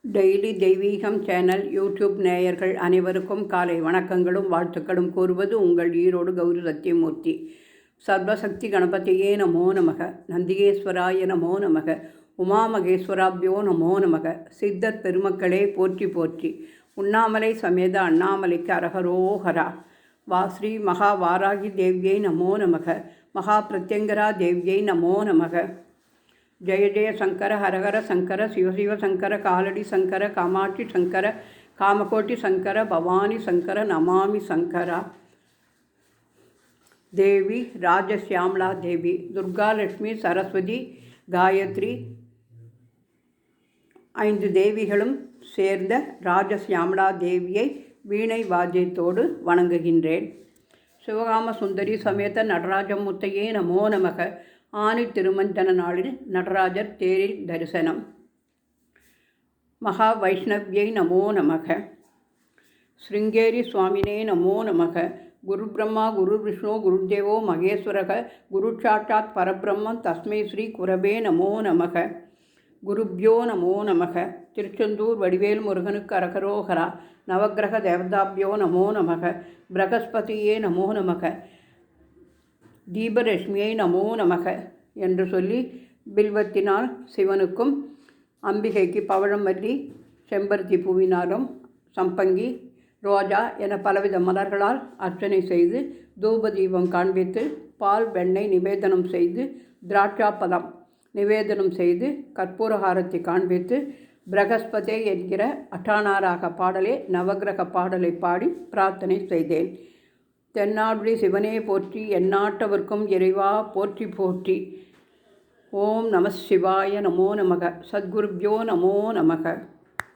Daily தெய்வீகம் channel YouTube நேயர்கள் அனைவருக்கும் காலை வணக்கங்களும் வாழ்த்துக்களும் கூறுவது உங்கள் ஈரோடு கௌரி சத்தியமூர்த்தி. சர்வசக்தி கணபதியே நமோ நமக, நந்திகேஸ்வராய நமோ நமக, உமாமகேஸ்வராபியோ நமோ நமக. சித்தர் பெருமக்களே போற்றி போற்றி. உண்ணாமலை சமேத அண்ணாமலைக்கு அரகரோஹரா. ஸ்ரீ மகா வாராகி தேவியை நமோ நமக, மகா பிரத்யங்கரா தேவியை நமோ நமக. ஜெய ஜெய சங்கர ஹரஹர சங்கர சிவசிவ சங்கர காலடி சங்கர காமாட்சி சங்கர காமகோட்டி சங்கர பவானி சங்கர நமாமி சங்கரா. தேவி ராஜசியாமலா தேவி, துர்காலட்சுமி சரஸ்வதி காயத்ரி 5 தேவிகளும் சேர்ந்த ராஜசியாமலா தேவியை வீணை வாத்தியத்தோடு வணங்குகின்றேன். சிவகாம சுந்தரி சமேத நடராஜமூர்த்தியே நமோ நமக. ஆனி திருமஞ்சன நாளில் நடராஜர் தேரில் தரிசனம். மகா வைஷ்ணவ்யை நமோ நமக. ஸ்ருங்கேரி சுவாமினே நமோ நமக. குரு பிரம்மா குரு விஷ்ணு குருதேவோ மகேஸ்வரக, குரு சாட்சாத் பரபிரம்மம் தஸ்மை ஸ்ரீ குரவே நமோ நமக. குருப்யோ நமோ நமக. திருச்செந்தூர் வடிவேல் முருகனுக்கு அரகரோஹரா. நவக்கிரக தேவதாபியோ நமோ நமக. பிரகஸ்பதியே நமோ நமக. தீபரஷ்மியை நமோ நமக என்று சொல்லி பில்வத்தினால் சிவனுக்கும் அம்பிகைக்கு பவழமல்லி செம்பருத்தி பூவினாலும் சம்பங்கி ரோஜா என பலவித மலர்களால் அர்ச்சனை செய்து தூப தீபம் காண்பித்து பால் வெண்ணெய் நிவேதனம் செய்து திராட்சாப்பழம் நிவேதனம் செய்து கற்பூரஹாரத்தை காண்பித்து பிரகஸ்பதே என்கிற அட்டானாராக பாடலே நவகிரக பாடலை பாடி பிரார்த்தனை செய்தேன். தென்னாடுடைய சிவனே போற்றி, எந்நாட்டவர்க்கும் இறைவா போற்றி போற்றி. ஓம் நம சிவாய நமோ நமக. சத்குருப்யோ நமோ நமக.